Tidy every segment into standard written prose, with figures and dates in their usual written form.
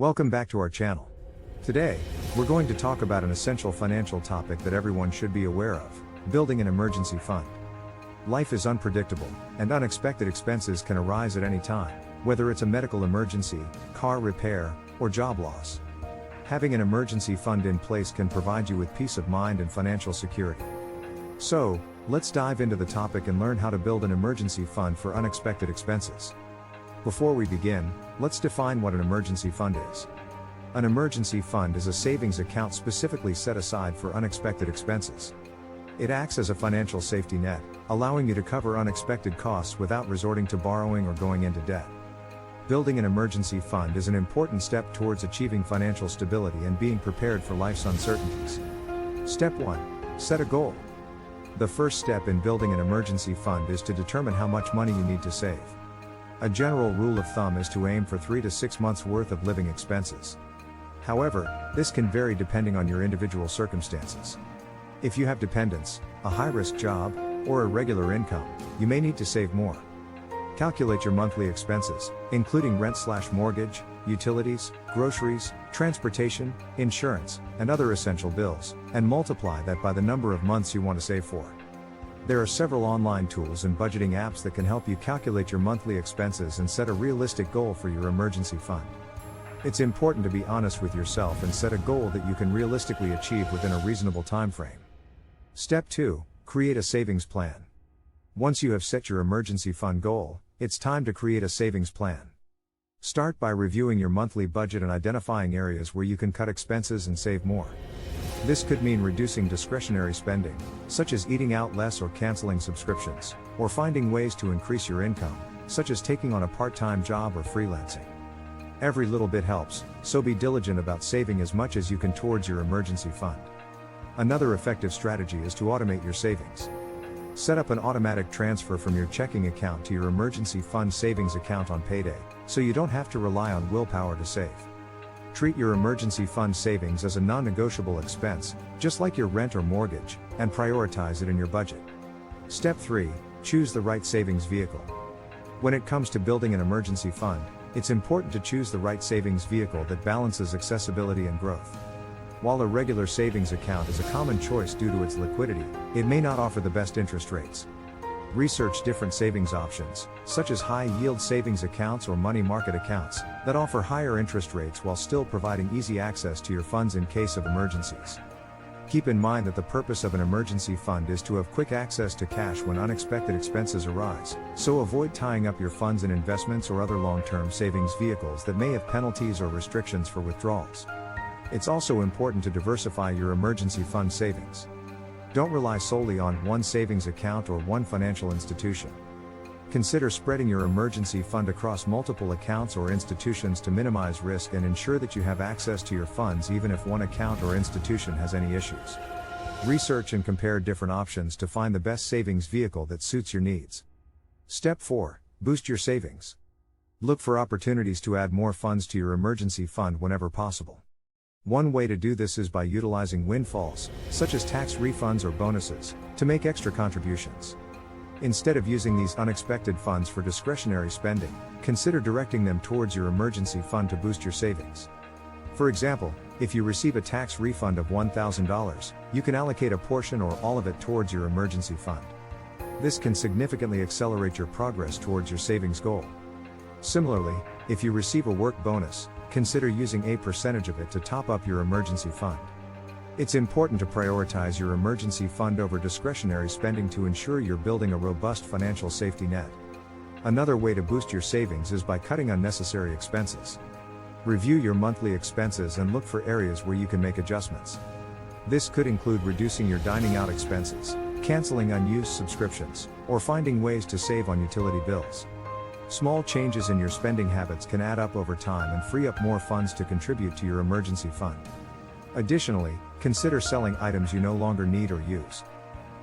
Welcome back to our channel. Today, we're going to talk about an essential financial topic that everyone should be aware of: building an emergency fund. Life is unpredictable, and unexpected expenses can arise at any time, whether it's a medical emergency, car repair, or job loss. Having an emergency fund in place can provide you with peace of mind and financial security. So, let's dive into the topic and learn how to build an emergency fund for unexpected expenses. Before we begin, let's define what an emergency fund is. An emergency fund is a savings account specifically set aside for unexpected expenses. It acts as a financial safety net, allowing you to cover unexpected costs without resorting to borrowing or going into debt. Building an emergency fund is an important step towards achieving financial stability and being prepared for life's uncertainties. Step 1. Set a goal. The first step in building an emergency fund is to determine how much money you need to save. A general rule of thumb is to aim for 3 to 6 months worth of living expenses. However, this can vary depending on your individual circumstances. If you have dependents, a high-risk job, or irregular income, you may need to save more. Calculate your monthly expenses, including rent/mortgage, utilities, groceries, transportation, insurance, and other essential bills, and multiply that by the number of months you want to save for. There are several online tools and budgeting apps that can help you calculate your monthly expenses and set a realistic goal for your emergency fund. It's important to be honest with yourself and set a goal that you can realistically achieve within a reasonable time frame. Step 2. Create a savings plan. Once you have set your emergency fund goal, it's time to create a savings plan. Start by reviewing your monthly budget and identifying areas where you can cut expenses and save more. This could mean reducing discretionary spending, such as eating out less or canceling subscriptions, or finding ways to increase your income, such as taking on a part-time job or freelancing. Every little bit helps, so be diligent about saving as much as you can towards your emergency fund. Another effective strategy is to automate your savings. Set up an automatic transfer from your checking account to your emergency fund savings account on payday, so you don't have to rely on willpower to save. Treat your emergency fund savings as a non-negotiable expense, just like your rent or mortgage, and prioritize it in your budget. Step 3. Choose the right savings vehicle. When it comes to building an emergency fund, it's important to choose the right savings vehicle that balances accessibility and growth. While a regular savings account is a common choice due to its liquidity, it may not offer the best interest rates. Research different savings options, such as high-yield savings accounts or money market accounts, that offer higher interest rates while still providing easy access to your funds in case of emergencies. Keep in mind that the purpose of an emergency fund is to have quick access to cash when unexpected expenses arise, so avoid tying up your funds in investments or other long-term savings vehicles that may have penalties or restrictions for withdrawals. It's also important to diversify your emergency fund savings. Don't rely solely on one savings account or one financial institution. Consider spreading your emergency fund across multiple accounts or institutions to minimize risk and ensure that you have access to your funds even if one account or institution has any issues. Research and compare different options to find the best savings vehicle that suits your needs. Step 4. Boost your savings. Look for opportunities to add more funds to your emergency fund whenever possible. One way to do this is by utilizing windfalls, such as tax refunds or bonuses, to make extra contributions. Instead of using these unexpected funds for discretionary spending, consider directing them towards your emergency fund to boost your savings. For example, if you receive a tax refund of $1,000, you can allocate a portion or all of it towards your emergency fund. This can significantly accelerate your progress towards your savings goal. Similarly, if you receive a work bonus, consider using a percentage of it to top up your emergency fund. It's important to prioritize your emergency fund over discretionary spending to ensure you're building a robust financial safety net. Another way to boost your savings is by cutting unnecessary expenses. Review your monthly expenses and look for areas where you can make adjustments. This could include reducing your dining out expenses, canceling unused subscriptions, or finding ways to save on utility bills. Small changes in your spending habits can add up over time and free up more funds to contribute to your emergency fund. Additionally, consider selling items you no longer need or use.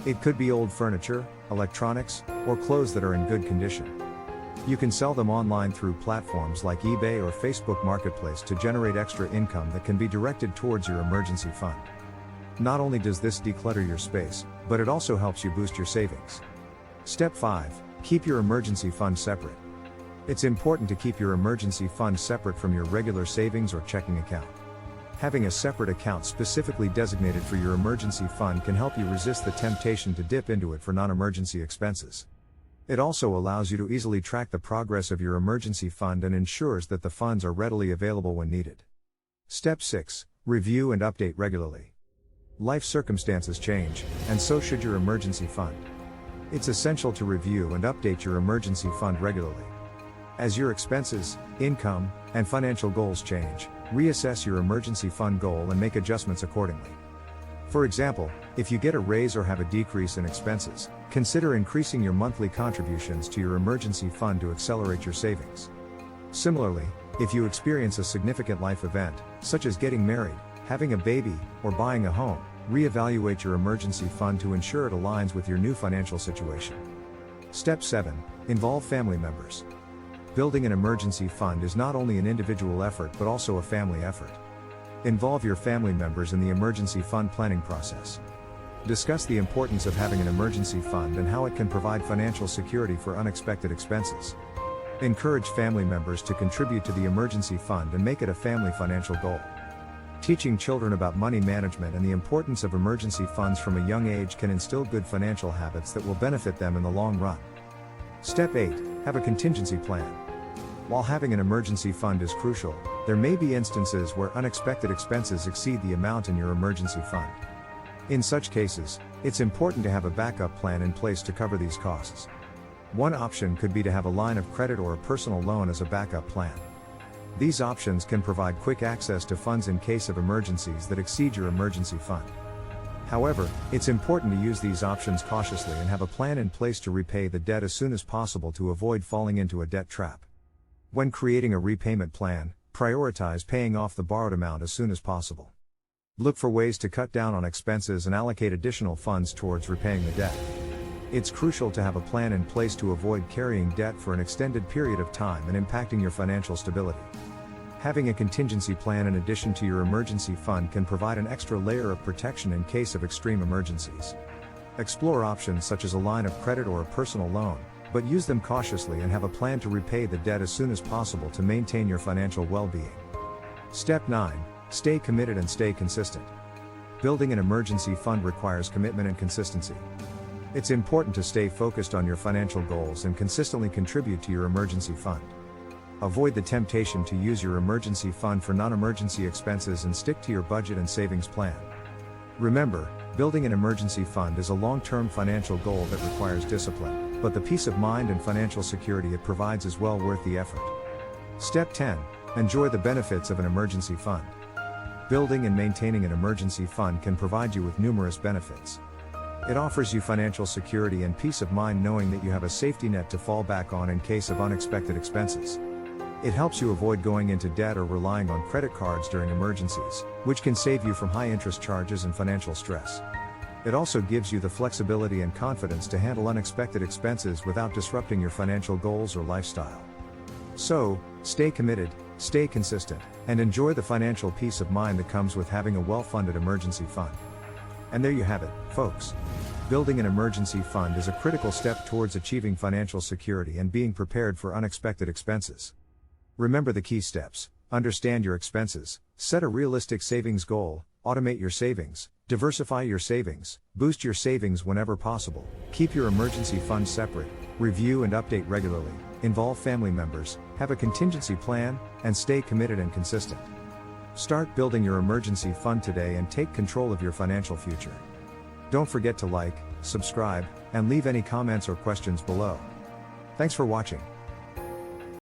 It could be old furniture, electronics, or clothes that are in good condition. You can sell them online through platforms like eBay or Facebook Marketplace to generate extra income that can be directed towards your emergency fund. Not only does this declutter your space, but it also helps you boost your savings. Step 5. Keep your emergency fund separate. It's important to keep your emergency fund separate from your regular savings or checking account. Having a separate account specifically designated for your emergency fund can help you resist the temptation to dip into it for non-emergency expenses. It also allows you to easily track the progress of your emergency fund and ensures that the funds are readily available when needed. Step 6. Review and update regularly. Life circumstances change, and so should your emergency fund. It's essential to review and update your emergency fund regularly. As your expenses, income, and financial goals change, reassess your emergency fund goal and make adjustments accordingly. For example, if you get a raise or have a decrease in expenses, consider increasing your monthly contributions to your emergency fund to accelerate your savings. Similarly, if you experience a significant life event, such as getting married, having a baby, or buying a home, reevaluate your emergency fund to ensure it aligns with your new financial situation. Step 7. Involve family members. Building an emergency fund is not only an individual effort but also a family effort. Involve your family members in the emergency fund planning process. Discuss the importance of having an emergency fund and how it can provide financial security for unexpected expenses. Encourage family members to contribute to the emergency fund and make it a family financial goal. Teaching children about money management and the importance of emergency funds from a young age can instill good financial habits that will benefit them in the long run. Step 8. Have a contingency plan. While having an emergency fund is crucial, there may be instances where unexpected expenses exceed the amount in your emergency fund. In such cases, it's important to have a backup plan in place to cover these costs. One option could be to have a line of credit or a personal loan as a backup plan. These options can provide quick access to funds in case of emergencies that exceed your emergency fund. However, it's important to use these options cautiously and have a plan in place to repay the debt as soon as possible to avoid falling into a debt trap. When creating a repayment plan, prioritize paying off the borrowed amount as soon as possible. Look for ways to cut down on expenses and allocate additional funds towards repaying the debt. It's crucial to have a plan in place to avoid carrying debt for an extended period of time and impacting your financial stability. Having a contingency plan in addition to your emergency fund can provide an extra layer of protection in case of extreme emergencies. Explore options such as a line of credit or a personal loan, but use them cautiously and have a plan to repay the debt as soon as possible to maintain your financial well-being. Step 9. Stay committed and stay consistent. Building an emergency fund requires commitment and consistency. It's important to stay focused on your financial goals and consistently contribute to your emergency fund. Avoid the temptation to use your emergency fund for non-emergency expenses and stick to your budget and savings plan. Remember, building an emergency fund is a long-term financial goal that requires discipline, but the peace of mind and financial security it provides is well worth the effort. Step 10. Enjoy the benefits of an emergency fund. Building and maintaining an emergency fund can provide you with numerous benefits. It offers you financial security and peace of mind knowing that you have a safety net to fall back on in case of unexpected expenses. It helps you avoid going into debt or relying on credit cards during emergencies, which can save you from high interest charges and financial stress. It also gives you the flexibility and confidence to handle unexpected expenses without disrupting your financial goals or lifestyle. So, stay committed, stay consistent, and enjoy the financial peace of mind that comes with having a well-funded emergency fund. And there you have it, folks. Building an emergency fund is a critical step towards achieving financial security and being prepared for unexpected expenses. Remember the key steps: understand your expenses, set a realistic savings goal, automate your savings, diversify your savings, boost your savings whenever possible, keep your emergency fund separate, review and update regularly, involve family members, have a contingency plan, and stay committed and consistent. Start building your emergency fund today and take control of your financial future. Don't forget to like, subscribe, and leave any comments or questions below. Thanks for watching.